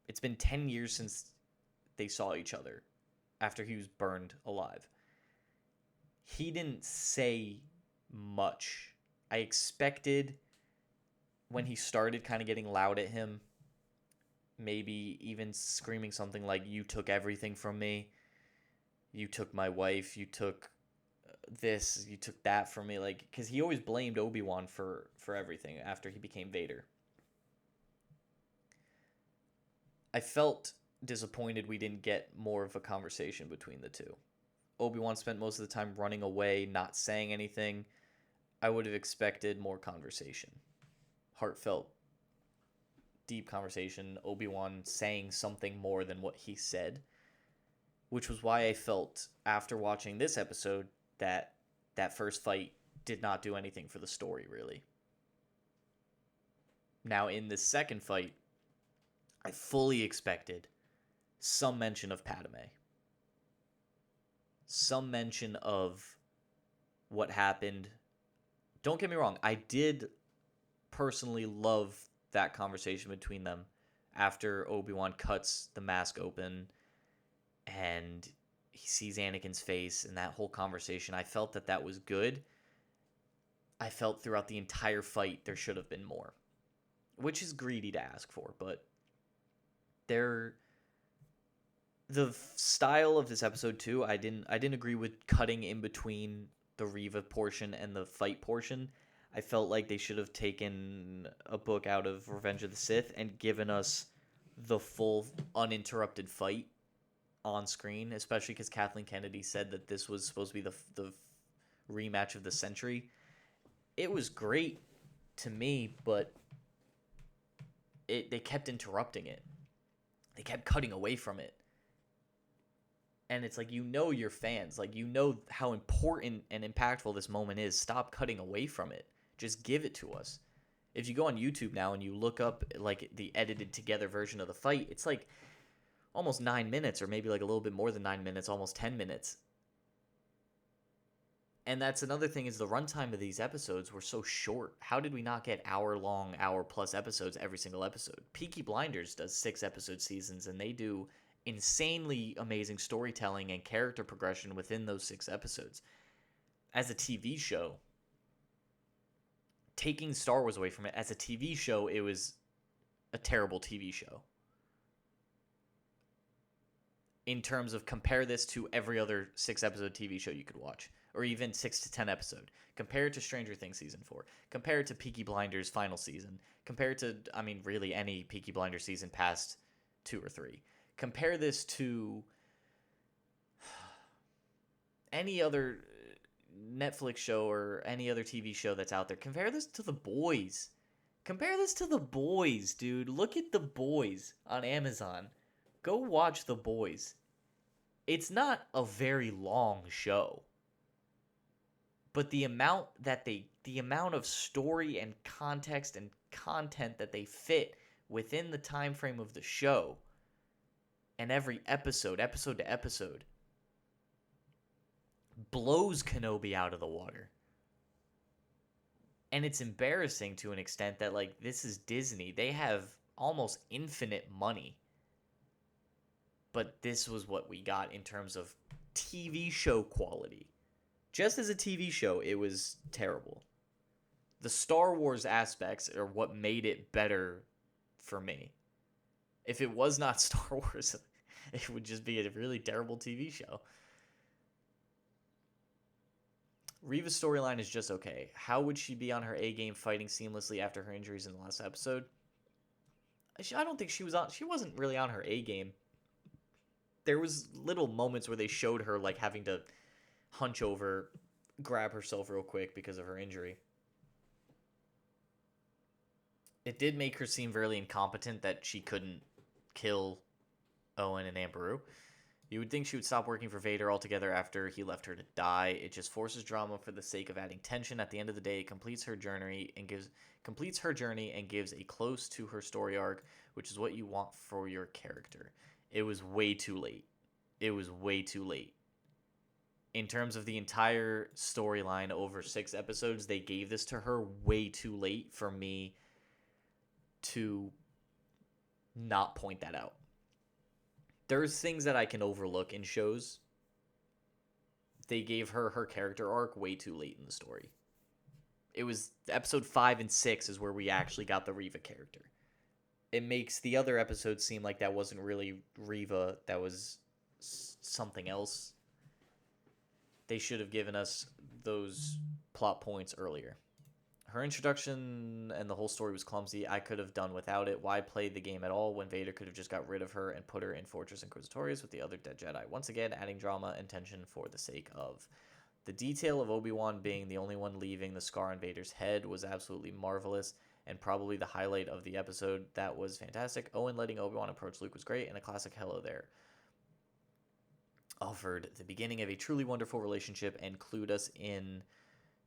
It's been 10 years since they saw each other after he was burned alive. He didn't say much. I expected when he started kind of getting loud at him, maybe even screaming something like, "You took everything from me. You took my wife. You took this. You took that from me." Like, because he always blamed Obi-Wan for everything after he became Vader. I felt disappointed we didn't get more of a conversation between the two. Obi-Wan spent most of the time running away, not saying anything. I would have expected more conversation. Heartfelt, deep conversation. Obi-Wan saying something more than what he said. Which was why I felt, after watching this episode, that first fight did not do anything for the story, really. Now, in this second fight, I fully expected some mention of Padme. Some mention of what happened. Don't get me wrong, I did personally love that conversation between them after Obi-Wan cuts the mask open and he sees Anakin's face, and that whole conversation, I felt that was good. I felt throughout the entire fight there should have been more, which is greedy to ask for, but the style of this episode too, I didn't agree with cutting in between the Reva portion and the fight portion. I felt like they should have taken a book out of Revenge of the Sith and given us the full uninterrupted fight on screen, especially because Kathleen Kennedy said that this was supposed to be the rematch of the century. It was great to me, but they kept interrupting it. They kept cutting away from it. And it's like, you're fans. Like, how important and impactful this moment is. Stop cutting away from it. Just give it to us. If you go on YouTube now and you look up, like, the edited together version of the fight, it's like almost 9 minutes, or maybe like a little bit more than 9 minutes, almost 10 minutes. And that's another thing, is the runtime of these episodes were so short. How did we not get hour-long, hour-plus episodes every single episode? Peaky Blinders does 6-episode seasons, and they do insanely amazing storytelling and character progression within those 6 episodes. As a TV show, taking Star Wars away from it, as a TV show, it was a terrible TV show. In terms of, compare this to every other 6-episode TV show you could watch, or even 6 to 10 episode. Compare it to Stranger Things Season 4. Compare it to Peaky Blinders final season. Compare it to, really any Peaky Blinders season past 2 or 3. Compare this to any other Netflix show or any other TV show that's out there. Compare this to The Boys. Compare this to The Boys, dude. Look at The Boys on Amazon. Go watch The Boys. It's not a very long show, but the amount of story and context and content that they fit within the time frame of the show, and every episode to episode, blows Kenobi out of the water. And it's embarrassing to an extent that, like, this is Disney. They have almost infinite money. But this was what we got in terms of TV show quality. Just as a TV show, it was terrible. The Star Wars aspects are what made it better for me. If it was not Star Wars, it would just be a really terrible TV show. Reva's storyline is just okay. How would she be on her A game fighting seamlessly after her injuries in the last episode? I don't think she wasn't really on her A game. There was little moments where they showed her, like, having to hunch over, grab herself real quick because of her injury. It did make her seem very incompetent that she couldn't kill Owen and Amberu. You would think she would stop working for Vader altogether after he left her to die. It just forces drama for the sake of adding tension. At the end of the day, it completes her journey and gives a close to her story arc, which is what you want for your character. It was way too late. It was way too late. In terms of the entire storyline over 6 episodes, they gave this to her way too late for me to not point that out. There's things that I can overlook in shows. They gave her her character arc way too late in the story. It was episode 5 and 6 is where we actually got the Reva character. It makes the other episodes seem like that wasn't really Reva, that was something else. They should have given us those plot points earlier. Her introduction and the whole story was clumsy. I could have done without it. Why play the game at all when Vader could have just got rid of her and put her in Fortress Inquisitorius with the other dead Jedi? Once again, adding drama and tension for the sake of. The detail of Obi-Wan being the only one leaving the scar on Vader's head was absolutely marvelous and probably the highlight of the episode. That was fantastic. Owen letting Obi-Wan approach Luke was great, and a classic hello there offered the beginning of a truly wonderful relationship and clued us in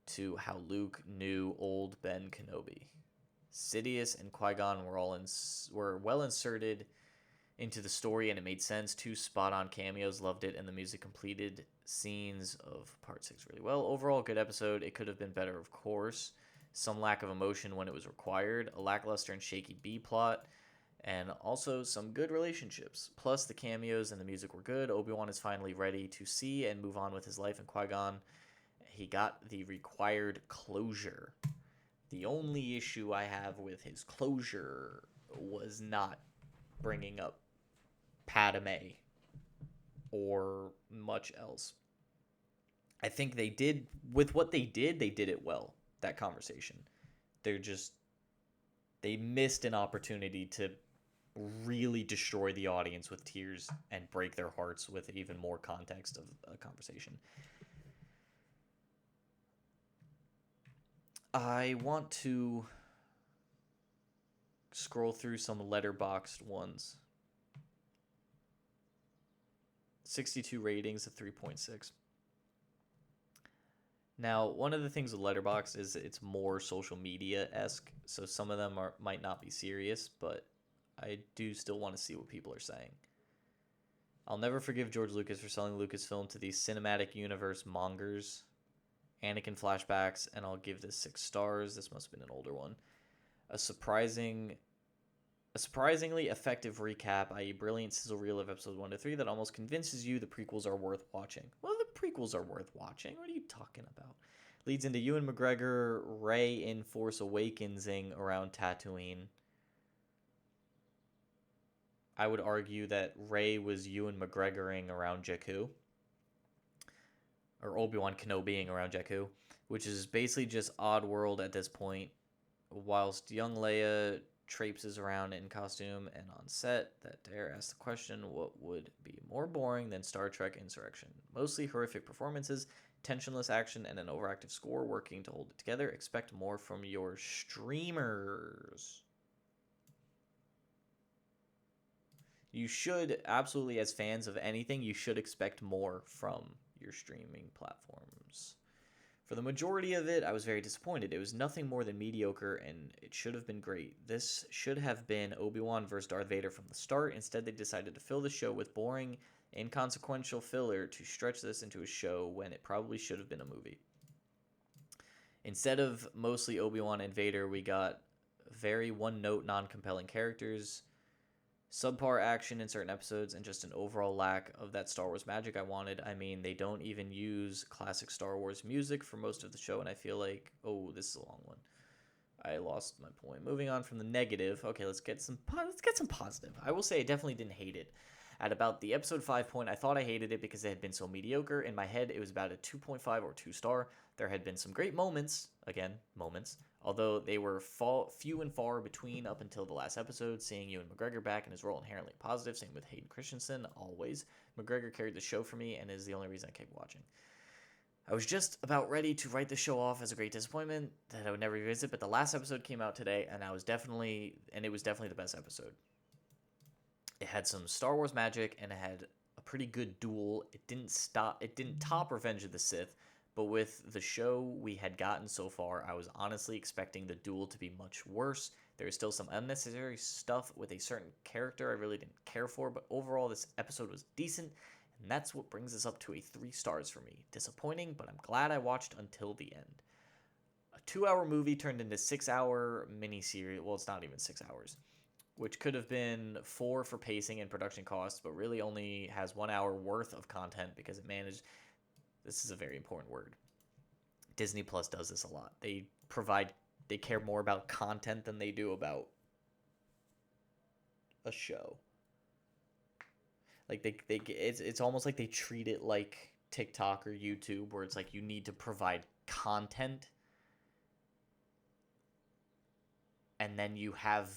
to how Luke knew old Ben Kenobi. Sidious and Qui-Gon were well inserted into the story, and it made sense. 2 spot-on cameos, loved it, and the music completed scenes of Part 6 really well. Overall, good episode. It could have been better, of course. Some lack of emotion when it was required, a lackluster and shaky B-plot, and also some good relationships. Plus, the cameos and the music were good. Obi-Wan is finally ready to see and move on with his life, and Qui-Gon, he got the required closure. The only issue I have with his closure was not bringing up Padme or much else. I think they did, with what they did it well, that conversation. They missed an opportunity to really destroy the audience with tears and break their hearts with even more context of a conversation. I want to scroll through some letterboxed ones. 62 ratings of 3.6. Now, one of the things with Letterboxd is it's more social media-esque, so some of them might not be serious, but I do still want to see what people are saying. I'll never forgive George Lucas for selling Lucasfilm to these cinematic universe mongers. Anakin flashbacks, and I'll give this 6 stars. This must have been an older one. A surprisingly effective recap, i.e. brilliant sizzle reel of episodes 1 to 3 that almost convinces you the prequels are worth watching. Well, the prequels are worth watching. What are you talking about? Leads into Ewan McGregor, Rey in Force Awakensing around Tatooine. I would argue that Rey was Ewan McGregoring around Jakku. Or Obi-Wan Kenobiing around Jakku, which is basically just Oddworld at this point, whilst young Leia traipses around in costume and on set. That dare ask the question, what would be more boring than Star Trek Insurrection? Mostly horrific performances, tensionless action, and an overactive score working to hold it together. Expect more from your streamers. You should, absolutely, as fans of anything, you should expect more from your streaming platforms. For the majority of it, I was very disappointed. It was nothing more than mediocre, and it should have been great. This should have been Obi-Wan vs. Darth Vader from the start. Instead, they decided to fill the show with boring, inconsequential filler to stretch this into a show when it probably should have been a movie. Instead of mostly Obi-Wan and Vader, we got very one-note, non-compelling characters, subpar action in certain episodes, and just an overall lack of that Star Wars magic I wanted. I mean, they don't even use classic Star Wars music for most of the show, and I feel like, oh, this is a long one. I lost my point. Moving on from the negative. Okay, let's get some positive. I will say I definitely didn't hate it. At about the episode 5 point, I thought I hated it because it had been so mediocre. In my head, it was about a 2.5 or 2 star. There had been some great moments, again, moments, although they were few and far between up until the last episode. Seeing Ewan McGregor back in his role inherently positive, same with Hayden Christensen, always. McGregor carried the show for me and is the only reason I kept watching. I was just about ready to write the show off as a great disappointment that I would never revisit, but the last episode came out today, and it was definitely the best episode. It had some Star Wars magic, and it had a pretty good duel. It didn't top Revenge of the Sith, but with the show we had gotten so far, I was honestly expecting the duel to be much worse. There is still some unnecessary stuff with a certain character I really didn't care for, but overall this episode was decent, and that's what brings us up to a 3 stars for me. Disappointing, but I'm glad I watched until the end. A 2-hour movie turned into 6-hour miniseries. Well, it's not even 6 hours, which could have been 4 for pacing and production costs, but really only has 1 hour worth of content because it managed. This is a very important word. Disney Plus does this a lot. They care more about content than they do about a show. Like it's almost like they treat it like TikTok or YouTube, where it's like you need to provide content, and then you have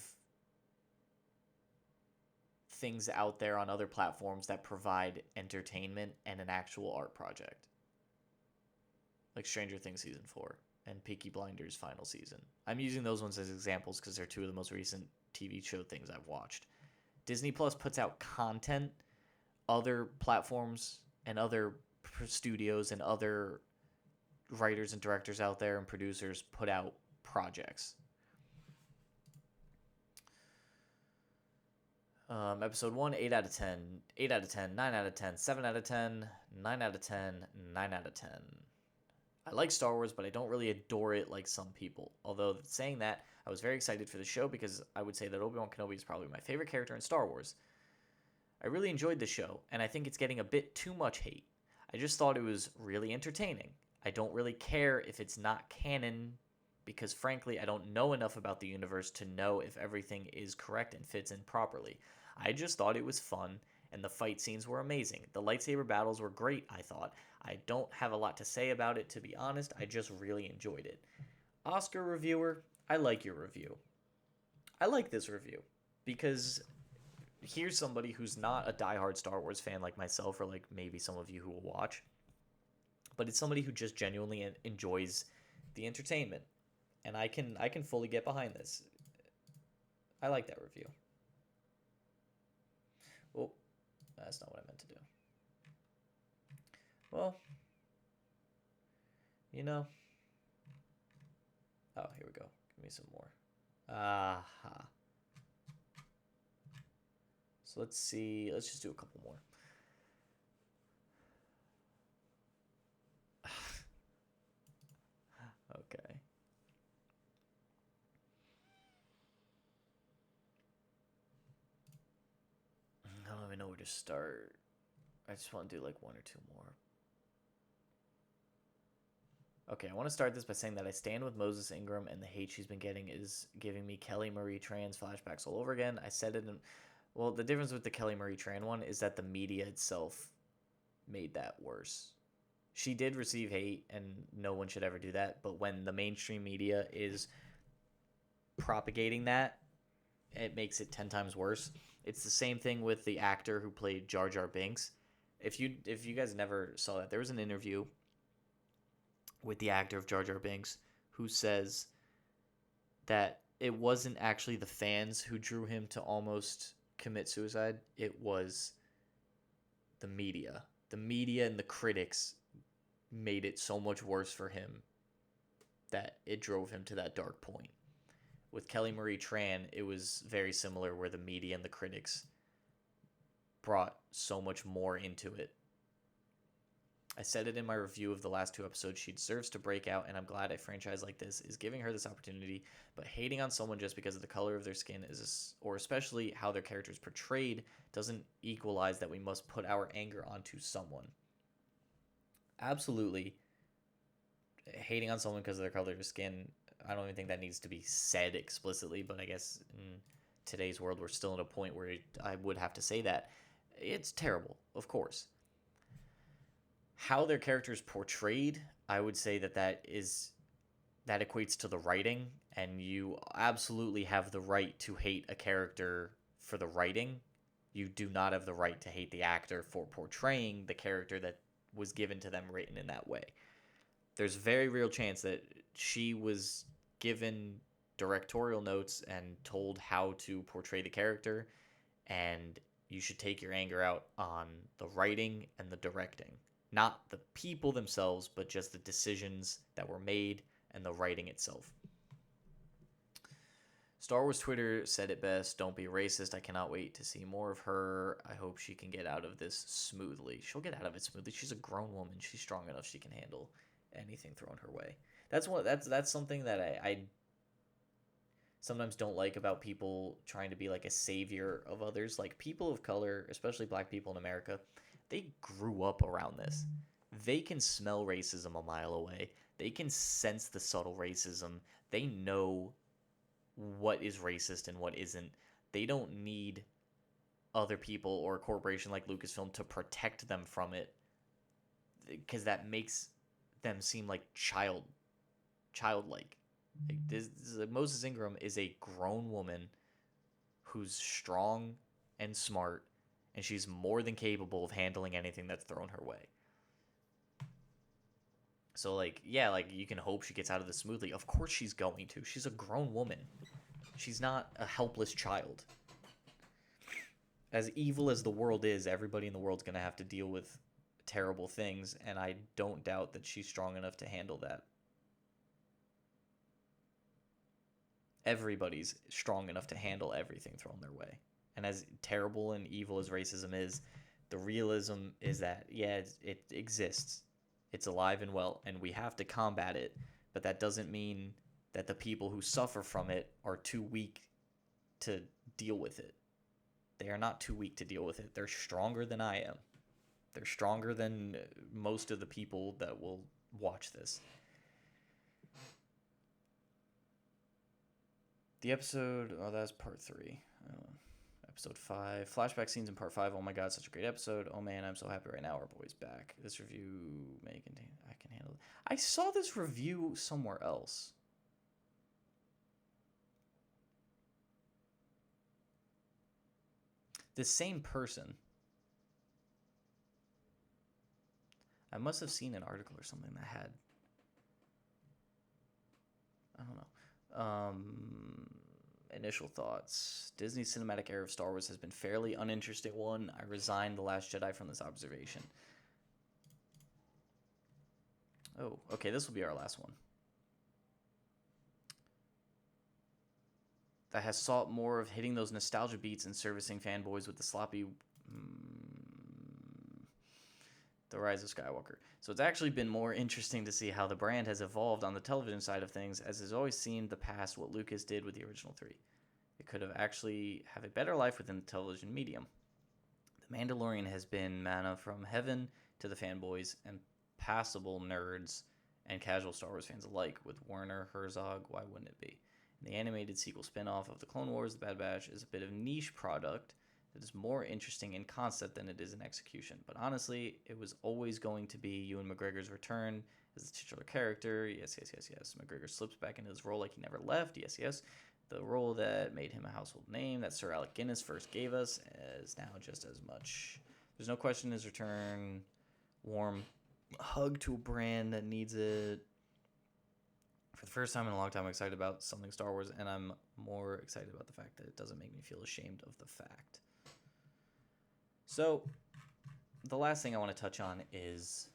things out there on other platforms that provide entertainment and an actual art project. Like Stranger Things Season 4 and Peaky Blinders final season. I'm using those ones as examples because they're two of the most recent TV show things I've watched. Disney Plus puts out content. Other platforms and other studios and other writers and directors out there and producers put out projects. Episode 1, 8 out of 10, 8 out of 10, 9 out of 10, 7 out of 10, 9 out of 10, 9 out of 10. I like Star Wars, but I don't really adore it like some people. Although, saying that, I was very excited for the show because I would say that Obi-Wan Kenobi is probably my favorite character in Star Wars. I really enjoyed the show, and I think it's getting a bit too much hate. I just thought it was really entertaining. I don't really care if it's not canon, because frankly, I don't know enough about the universe to know if everything is correct and fits in properly. I just thought it was fun, and the fight scenes were amazing. The lightsaber battles were great, I thought. I don't have a lot to say about it, to be honest. I just really enjoyed it. Oscar reviewer, I like your review. I like this review, because here's somebody who's not a diehard Star Wars fan like myself, or like maybe some of you who will watch, but it's somebody who just genuinely enjoys the entertainment, and I can fully get behind this. I like that review. Oh, that's not what I meant to do. Well, you know. Oh, here we go. Give me some more. Aha. So let's see. Let's just do a couple more. Okay. I don't even know where to start. I just want to do like 1 or 2 more. Okay, I want to start this by saying that I stand with Moses Ingram, and the hate she's been getting is giving me Kelly Marie Tran's flashbacks all over again. I said it in... Well, the difference with the Kelly Marie Tran one is that the media itself made that worse. She did receive hate, and no one should ever do that, but when the mainstream media is propagating that, it makes it 10 times worse. It's the same thing with the actor who played Jar Jar Binks. If you guys never saw that, there was an interview with the actor of Jar Jar Binks who says that it wasn't actually the fans who drew him to almost commit suicide. It was the media. The media and the critics made it so much worse for him that it drove him to that dark point. With Kelly Marie Tran, it was very similar, where the media and the critics brought so much more into it. I said it in my review of the last 2 episodes. She deserves to break out, and I'm glad a franchise like this is giving her this opportunity. But hating on someone just because of the color of their skin or especially how their character is portrayed, doesn't equalize that we must put our anger onto someone. Absolutely, hating on someone because of their color of skin, I don't even think that needs to be said explicitly, but I guess in today's world, we're still at a point where I would have to say that. It's terrible, of course. How their character is portrayed, I would say that equates to the writing, and you absolutely have the right to hate a character for the writing. You do not have the right to hate the actor for portraying the character that was given to them written in that way. There's very real chance that she was given directorial notes and told how to portray the character, and you should take your anger out on the writing and the directing. Not the people themselves, but just the decisions that were made and the writing itself. Star Wars Twitter said it best, don't be racist. I cannot wait to see more of her. I hope she can get out of this smoothly. She'll get out of it smoothly. She's a grown woman. She's strong enough. She can handle anything thrown her way. That's something that I sometimes don't like about people trying to be like a savior of others. Like people of color, especially black people in America, they grew up around this. They can smell racism a mile away. They can sense the subtle racism. They know what is racist and what isn't. They don't need other people or a corporation like Lucasfilm to protect them from it, because that makes them seem like childlike. Moses Ingram is a grown woman who's strong and smart, and she's more than capable of handling anything that's thrown her way. So, like, yeah, like, you can hope she gets out of this smoothly. Of course she's going to. She's a grown woman. She's not a helpless child. As evil as the world is, everybody in the world's going to have to deal with terrible things, and I don't doubt that she's strong enough to handle that. Everybody's strong enough to handle everything thrown their way. And as terrible and evil as racism is, the realism is that, yeah, it exists. It's alive and well, and we have to combat it, but that doesn't mean that the people who suffer from it are too weak to deal with it. They are not too weak to deal with it. They're stronger than I am. They're stronger than most of the people that will watch this. The episode, that's part 3. Episode 5. Flashback scenes in part 5. Oh my god, such a great episode. Oh man, I'm so happy right now. Our boy's back. This review may contain... I can handle it. I saw this review somewhere else. The same person. I must have seen an article or something that had... I don't know. Initial thoughts. Disney's cinematic era of Star Wars has been fairly uninteresting one. I resigned The Last Jedi from this observation. Oh, okay, this will be our last one. That has sought more of hitting those nostalgia beats and servicing fanboys with the sloppy... The Rise of Skywalker. So it's actually been more interesting to see how the brand has evolved on the television side of things, as has always seemed the past what Lucas did with the original 3. It could have actually have a better life within the television medium. The Mandalorian has been manna from heaven to the fanboys and passable nerds and casual Star Wars fans alike, with Werner Herzog. Why wouldn't it be? And the animated sequel spin-off of the Clone Wars, The Bad Batch, is a bit of niche product that is more interesting in concept than it is in execution. But honestly, it was always going to be Ewan McGregor's return as the titular character. Yes. McGregor slips back into his role like he never left. Yes. The role that made him a household name that Sir Alec Guinness first gave us is now just as much. There's no question his return. Warm hug to a brand that needs it. For the first time in a long time, I'm excited about something Star Wars, and I'm more excited about the fact that it doesn't make me feel ashamed of the fact. So, the last thing I want to touch on is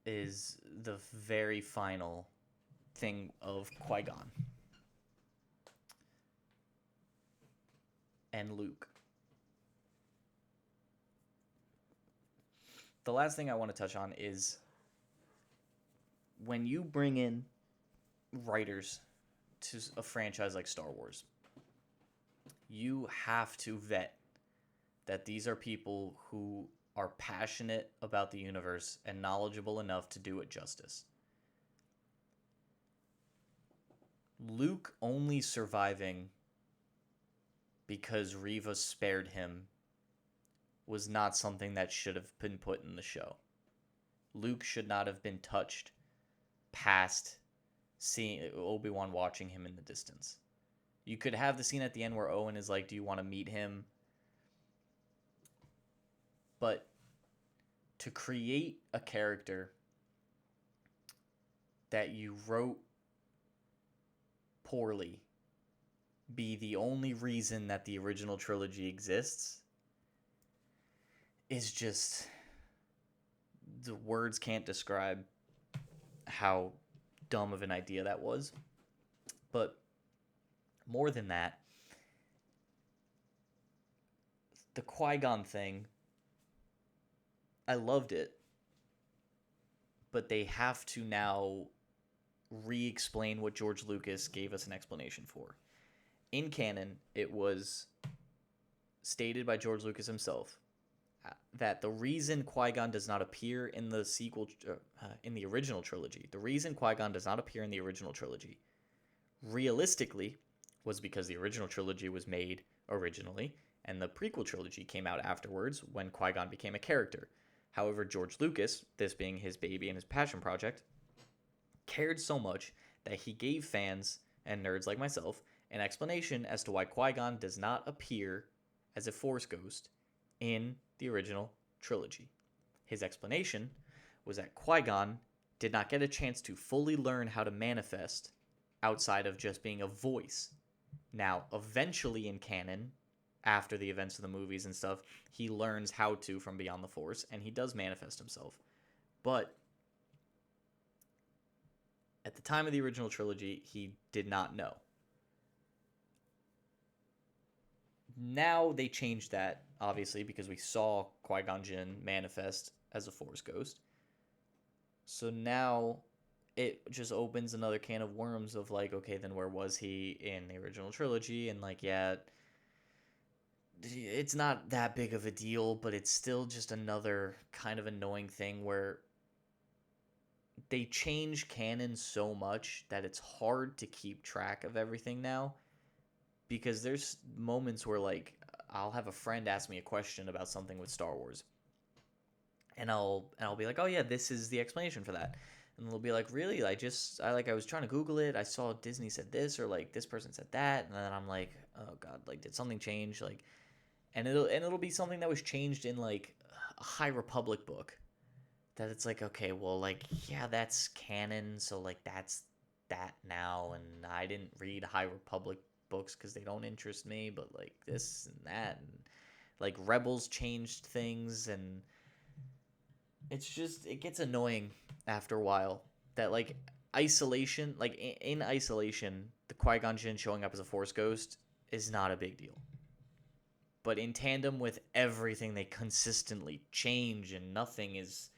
the very final thing of Qui-Gon and Luke. The last thing I want to touch on is when you bring in writers to a franchise like Star Wars, you have to vet that these are people who are passionate about the universe and knowledgeable enough to do it justice. Luke only surviving because Reva spared him was not something that should have been put in the show. Luke should not have been touched past seeing Obi-Wan watching him in the distance. You could have the scene at the end where Owen is like, do you want to meet him? But to create a character that you wrote poorly be the only reason that the original trilogy exists is just, the words can't describe how dumb of an idea that was. But more than that, the Qui-Gon thing, I loved it, but they have to now re-explain what George Lucas gave us an explanation for. In canon, it was stated by George Lucas himself that the reason Qui-Gon does not appear in the sequel, in the original trilogy, the reason Qui-Gon does not appear in the original trilogy, realistically, was because the original trilogy was made originally, and the prequel trilogy came out afterwards when Qui-Gon became a character. However, George Lucas, this being his baby and his passion project, cared so much that he gave fans and nerds like myself an explanation as to why Qui-Gon does not appear as a Force ghost in the original trilogy. His explanation was that Qui-Gon did not get a chance to fully learn how to manifest outside of just being a voice. Now, eventually in canon, after the events of the movies and stuff, he learns how to from Beyond the Force, and he does manifest himself. But at the time of the original trilogy, he did not know. Now they changed that, obviously, because we saw Qui-Gon Jinn manifest as a Force ghost. So now it just opens another can of worms of like, okay, then where was he in the original trilogy? And like, yeah, it's not that big of a deal, but it's still just another kind of annoying thing where they change canon so much that it's hard to keep track of everything now, because there's moments where like I'll have a friend ask me a question about something with Star Wars, and I'll be like, oh yeah, this is the explanation for that, and they'll be like, really? I was trying to Google it, I saw Disney said this, or like this person said that, and then I'm like, oh god, like did something change? Like, and it'll be something that was changed in like a High Republic book, that it's like, okay, well, like, yeah, that's canon, so like that's that now, and I didn't read High Republic books because they don't interest me, but like this and that, and like Rebels changed things, and it's just, it gets annoying after a while that like isolation, like in isolation, the Qui-Gon Jinn showing up as a Force ghost is not a big deal. But in tandem with everything they consistently change, and nothing is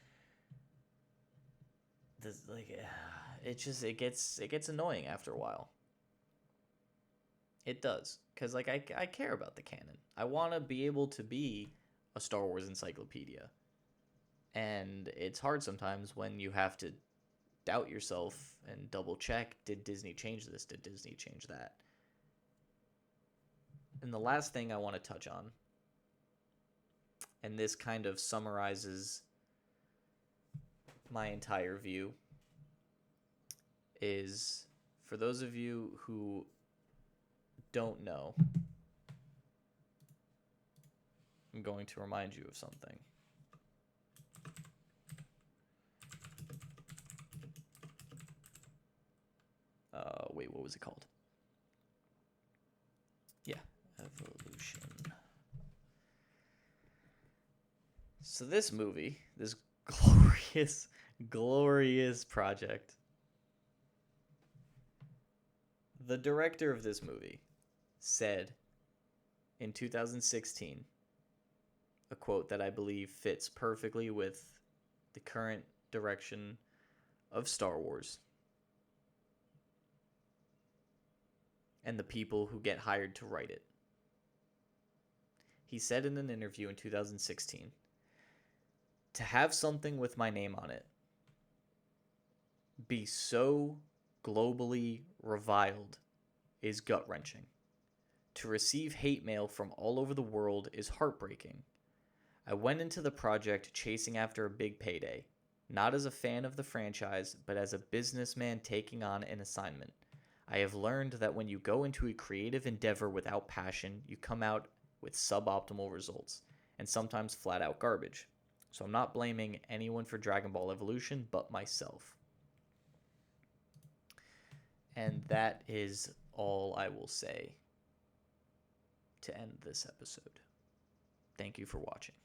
like, it gets annoying after a while. It does, because like I care about the canon. I want to be able to be a Star Wars encyclopedia, and it's hard sometimes when you have to doubt yourself and double check, did Disney change this, did Disney change that? And the last thing I want to touch on, and this kind of summarizes my entire view, is for those of you who don't know, I'm going to remind you of something. Wait, what was it called? Yeah, evolution. So this movie, this glorious project, the director of this movie said in 2016, a quote that I believe fits perfectly with the current direction of Star Wars and the people who get hired to write it. He said in an interview in 2016, to have something with my name on it be so globally reviled is gut-wrenching. To receive hate mail from all over the world is heartbreaking. I went into the project chasing after a big payday, not as a fan of the franchise, but as a businessman taking on an assignment. I have learned that when you go into a creative endeavor without passion, you come out with suboptimal results, and sometimes flat-out garbage. So I'm not blaming anyone for Dragon Ball Evolution but myself. And that is all I will say to end this episode. Thank you for watching.